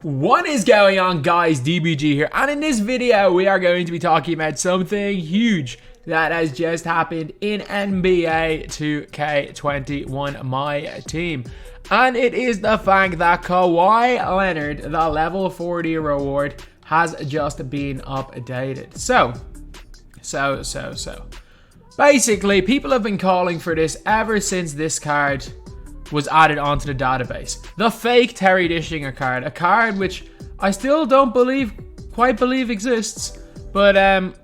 What is going on, guys? DBG here, and in this video we are going to be talking about something huge that has just happened in NBA 2K21 My Team, and it is the fact that Kawhi Leonard, the level 40 reward, has just been updated. So basically, people have been calling for this ever since this card was added onto the database. The fake Terry Dishinger card, a card which I still don't quite believe exists, but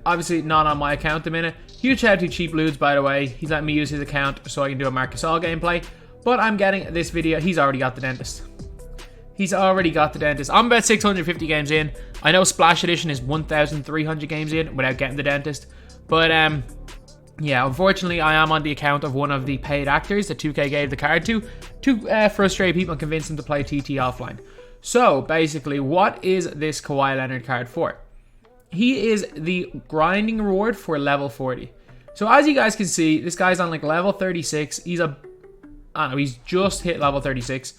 obviously not on my account at the minute. Huge shout out to Cheap Ludes, by the way. He's letting me use his account so I can do a Marc Gasol gameplay, but I'm getting this video. He's already got the dentist. I'm about 650 games in. I know Splash Edition is 1,300 games in without getting the dentist, but yeah, unfortunately, I am on the account of one of the paid actors that 2K gave the card to frustrate people and convince them to play TT offline. So, basically, what is this Kawhi Leonard card for? He is the grinding reward for level 40. So, as you guys can see, this guy's on like level 36. He's he's just hit level 36,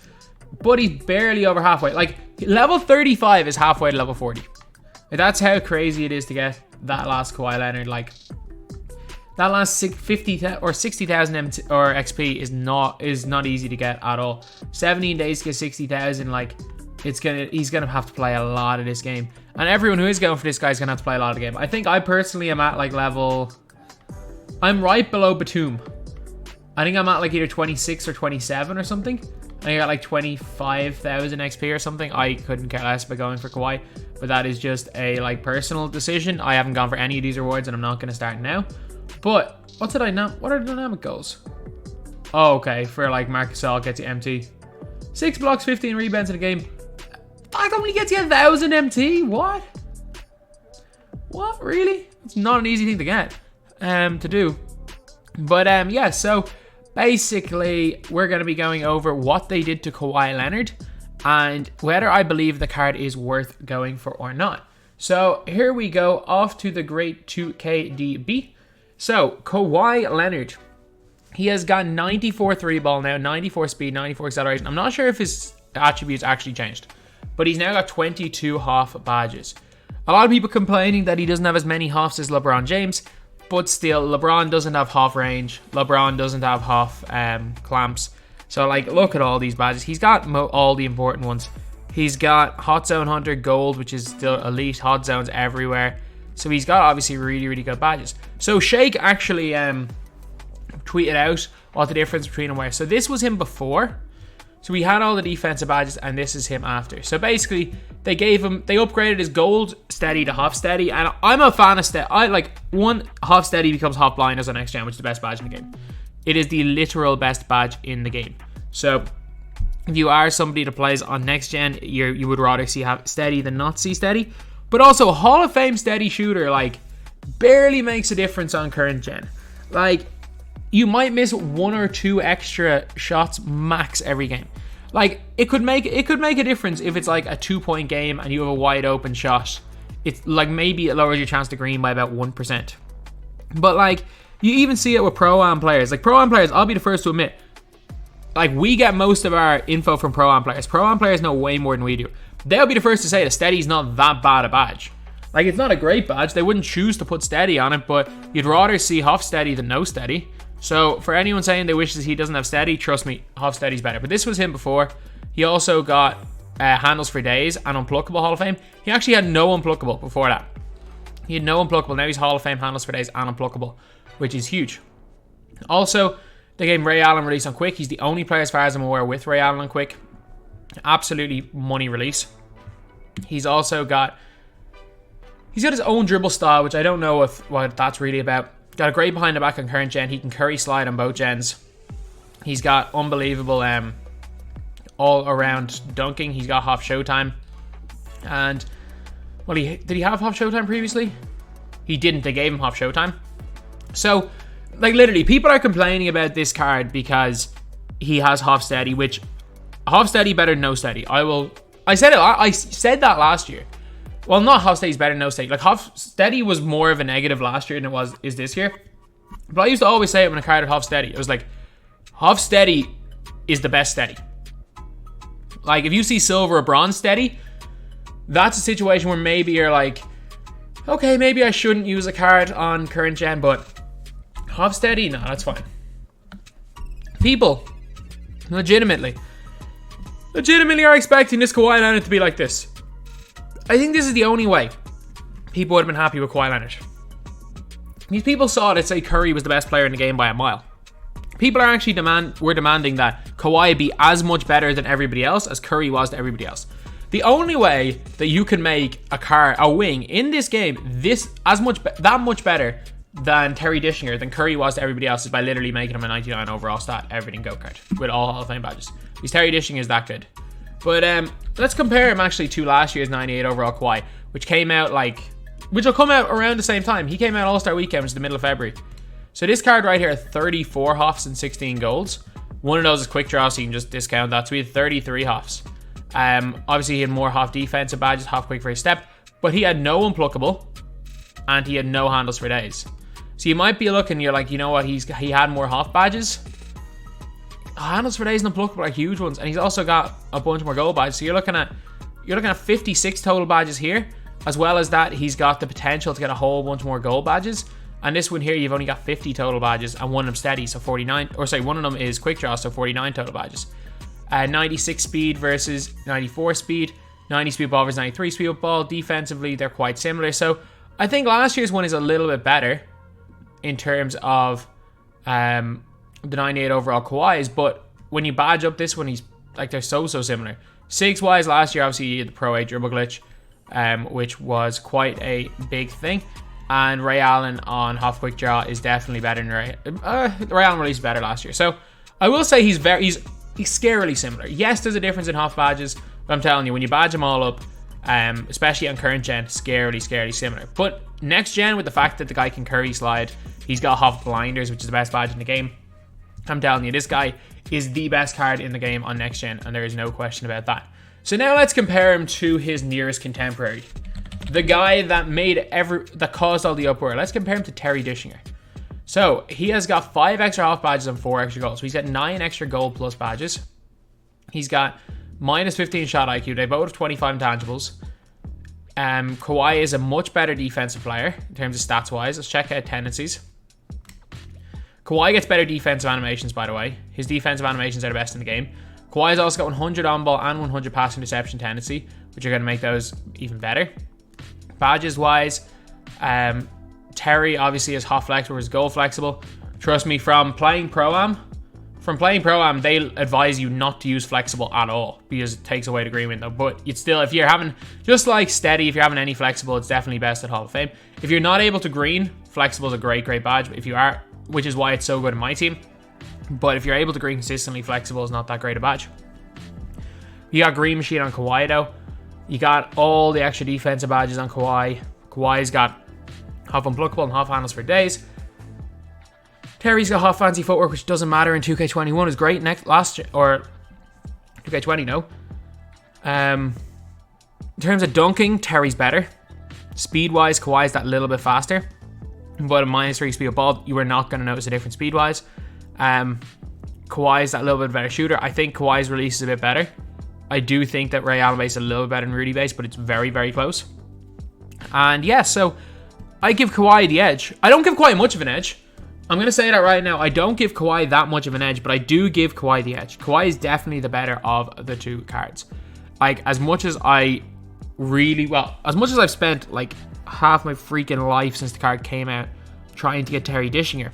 but he's barely over halfway. Like, level 35 is halfway to level 40. That's how crazy it is to get that last Kawhi Leonard. Like, that last 50 or 60,000 or XP is not easy to get at all. 17 days to get 60,000. Like, he's gonna have to play a lot of this game, and everyone who is going for this guy is gonna have to play a lot of the game. I think I personally am at like I'm right below Batum. I think I'm at like either 26 or 27 or something. I got like 25,000 XP or something. I couldn't care less about going for Kawhi, but that is just a like personal decision. I haven't gone for any of these rewards, and I'm not gonna start now. But what are the dynamic goals? Oh, okay, for like Marc Gasol gets you MT. 6 blocks, 15 rebounds in a game. That only gets you 1,000 MT. What? Really? It's not an easy thing to get to do. But yeah, so basically we're going to be going over what they did to Kawhi Leonard and whether I believe the card is worth going for or not. So here we go, off to the great 2KDB. So, Kawhi Leonard, he has got 94 3 ball now, 94 speed, 94 acceleration. I'm not sure if his attributes actually changed, but he's now got 22 Hoff badges. A lot of people complaining that he doesn't have as many Hoffs as LeBron James, but still, LeBron doesn't have Hoff range. LeBron doesn't have Hoff clamps. So, like, look at all these badges. He's got all the important ones. He's got Hot Zone Hunter Gold, which is still elite. Hot Zones everywhere. So he's got obviously really, really good badges. So Shake actually tweeted out what the difference between them were. So this was him before. So he had all the defensive badges, and this is him after. So basically, they upgraded his gold steady to Hoff steady, and I'm a fan of steady. Hoff steady becomes Hoff blindness on next gen, which is the best badge in the game. It is the literal best badge in the game. So if you are somebody that plays on next gen, you would rather see have steady than not see steady. But also, Hall of Fame steady shooter, like, barely makes a difference on current gen. Like, you might miss 1 or 2 extra shots max every game. Like, it could make a difference if it's like a 2-point game and you have a wide open shot. It's like maybe it lowers your chance to green by about 1%. But like, you even see it with Pro-Am players. Like, Pro-Am players, I'll be the first to admit, like, we get most of our info from Pro-Am players. Pro-Am players know way more than we do. They'll be the first to say that steady's not that bad a badge. Like, it's not a great badge. They wouldn't choose to put steady on it, but you'd rather see Hoff steady than no steady. So for anyone saying they wish that he doesn't have steady, trust me, Hoff steady's better. But this was him before. He also got handles for days and unpluckable Hall of Fame. He actually had no unpluckable before that. He had no unpluckable. Now he's Hall of Fame, handles for days, and unpluckable, which is huge. Also, they gave Ray Allen release on quick. He's the only player, as far as I'm aware, with Ray Allen on quick. Absolutely money release. He's also got his own dribble style, which I don't know what that's really about. Got a great behind the back on current gen. He can curry slide on both gens. He's got unbelievable all around dunking. He's got Hoff Showtime, and well, did he have Hoff Showtime previously? He didn't. They gave him Hoff Showtime. So, like, literally, people are complaining about this card because he has Hoff steady, which Hoff steady better than no steady. I said that last year. Well, not Hoff steady's better than no steady. Like, Hoff steady was more of a negative last year than it is this year. But I used to always say it when a card had Hoff steady. It was like, Hoff steady is the best steady. Like, if you see silver or bronze steady, that's a situation where maybe you're like, okay, maybe I shouldn't use a card on current gen, but half steady, no, that's fine. People legitimately are expecting this Kawhi Leonard to be like this. I think this is the only way people would have been happy with Kawhi Leonard. These people saw that say Curry was the best player in the game by a mile. People are actually demanding that Kawhi be as much better than everybody else as Curry was to everybody else. The only way that you can make a wing in this game that much better than Terry Dishinger, than Curry was to everybody else, is by literally making him a 99 overall stat, everything go card with all Hall of Fame badges. Because Terry Dishinger is that good. But let's compare him actually to last year's 98 overall Kawhi, which will come out around the same time. He came out All-Star Weekend, which is the middle of February. So this card right here, 34 Hoffs and 16 golds. One of those is quick draw, so you can just discount that. So we had 33 Hoffs. Obviously he had more Hoff defensive badges, Hoff quick for his step, but he had no unpluckable and he had no handles for days. So you might be looking, you're like, you know what, he had more Hoff badges. Handles for days and unpluckable are huge ones, and he's also got a bunch more gold badges. So you're looking at 56 total badges here. As well as that, he's got the potential to get a whole bunch more gold badges. And this one here, you've only got 50 total badges, and one of them steady, so 49. Or sorry, one of them is quick draw, so 49 total badges. 96 speed versus 94 speed. 90 speed ball versus 93 speed ball. Defensively, they're quite similar. So I think last year's one is a little bit better in terms of the 98 overall Kawhi's. But when you badge up this one, he's like, they're so similar. 6-wise last year, obviously, you had the Pro A dribble glitch, which was quite a big thing. And Ray Allen on Hoff quick draw is definitely better than Ray Allen released better last year. So I will say he's scarily similar. Yes, there's a difference in Hoff badges, but I'm telling you, when you badge them all up, especially on current gen, scarily similar. But next gen, with the fact that the guy can Curry slide, he's got Hoff blinders, which is the best badge in the game. I'm telling you, this guy is the best card in the game on next gen, and there is no question about that. So now let's compare him to his nearest contemporary, the guy that caused all the uproar. Let's compare him to Terry Dishinger. So he has got 5 extra Hoff badges and 4 extra goals. So he's got 9 extra gold plus badges. He's got minus 15 shot IQ. They both have 25 intangibles. Kawhi is a much better defensive player in terms of stats wise. Let's check out tendencies. Kawhi gets better defensive animations, by the way. His defensive animations are the best in the game. Kawhi's also got 100 on ball and 100 pass interception tendency, which are going to make those even better. Badges wise, Terry obviously is Hoff flexible, is goal flexible. Trust me, from playing Pro-Am, they advise you not to use flexible at all because it takes away the green window. But it's still, if you're having, just like steady, if you're having any flexible, it's definitely best at Hall of Fame. If you're not able to green, flexible is a great badge. But if you are, which is why it's so good in my team. But if you're able to green consistently, flexible is not that great a badge. You got green machine on Kawhi though. You got all the extra defensive badges on Kawhi. Kawhi's got Hoff unpluckable and Hoff handles for days. Terry's got Hoff fancy footwork, which doesn't matter in 2K21. It was great last year, or 2K20, no. In terms of dunking, Terry's better. Speed-wise, Kawhi's that little bit faster. But a minus 3 speed of ball, you are not going to notice a difference speed-wise. Kawhi's that little bit better shooter. I think Kawhi's release is a bit better. I do think that Ray Allen base is a little better than Rudy base, but it's very, very close. And yeah, so I give Kawhi the edge. I don't give Kawhi much of an edge. I'm going to say that right now. I don't give Kawhi that much of an edge, but I do give Kawhi the edge. Kawhi is definitely the better of the two cards. Like, as much as I've spent like half my freaking life since the card came out trying to get Terry Dishinger,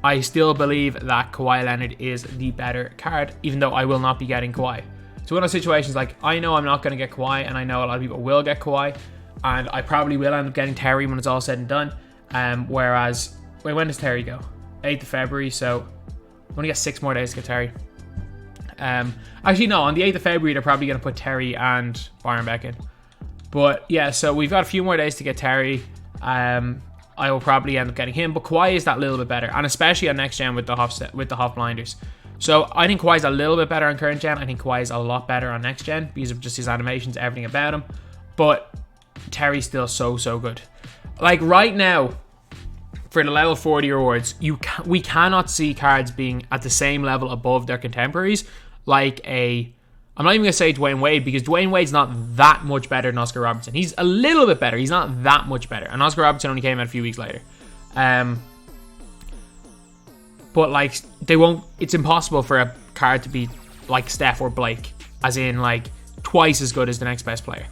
I still believe that Kawhi Leonard is the better card, even though I will not be getting Kawhi. So one of those situations, like, I know I'm not going to get Kawhi, and I know a lot of people will get Kawhi, and I probably will end up getting Terry when it's all said and done. Whereas, when does Terry go? 8th of February, so I've only got 6 more days to get Terry. Actually, no, on the 8th of February, they're probably going to put Terry and Byron back in. But yeah, so we've got a few more days to get Terry. I will probably end up getting him, but Kawhi is that little bit better, and especially on next gen with the Hoff blinders. So I think Kawhi's a little bit better on current gen. I think Kawhi's a lot better on next gen because of just his animations, everything about him. But Terry's still so good. Like right now, for the level 40 rewards, we cannot see cards being at the same level above their contemporaries, like a I'm not even going to say Dwayne Wade, because Dwayne Wade's not that much better than Oscar Robertson. He's a little bit better. He's not that much better. And Oscar Robertson only came out a few weeks later. But like, it's impossible for a card to be like Steph or Blake, as in like twice as good as the next best player,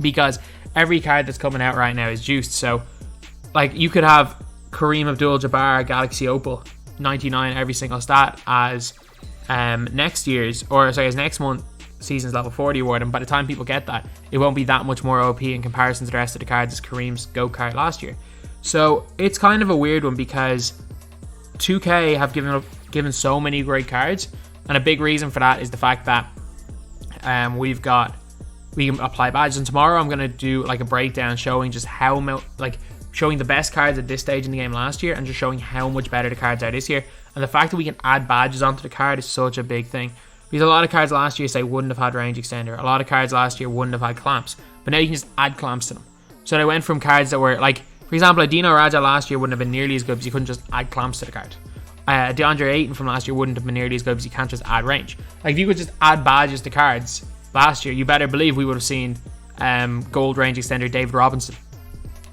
because every card that's coming out right now is juiced. So like, you could have Kareem Abdul-Jabbar Galaxy Opal 99 every single stat as next month season's level 40 award, and by the time people get that, it won't be that much more OP in comparison to the rest of the cards as Kareem's GOAT card last year. So it's kind of a weird one, because 2K have given so many great cards, and a big reason for that is the fact that we can apply badges. And tomorrow I'm going to do like a breakdown showing just showing the best cards at this stage in the game last year, and just showing how much better the cards are this year. And the fact that we can add badges onto the card is such a big thing, because a lot of cards last year, say, wouldn't have had range extender. A lot of cards last year wouldn't have had clamps, but now you can just add clamps to them. So they went from cards that were like, for example, a Dino Raja last year wouldn't have been nearly as good because you couldn't just add clamps to the card. DeAndre Ayton from last year wouldn't have been nearly as good because you can't just add range. Like, if you could just add badges to cards last year, you better believe we would have seen gold range extender David Robinson,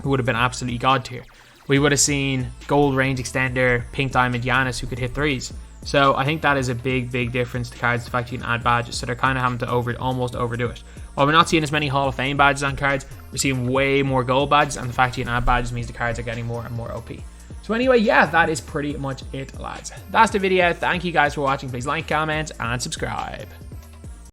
who would have been absolutely god tier. We would have seen gold range extender Pink Diamond Giannis, who could hit threes. So I think that is a big difference to cards, the fact you can add badges. So they're kind of having to almost overdo it. While we're not seeing as many Hall of Fame badges on cards, we're seeing way more gold badges, and the fact you can add badges means the cards are getting more and more OP. So anyway, yeah, that is pretty much it, lads. That's the video. Thank you guys for watching. Please like, comment, and subscribe.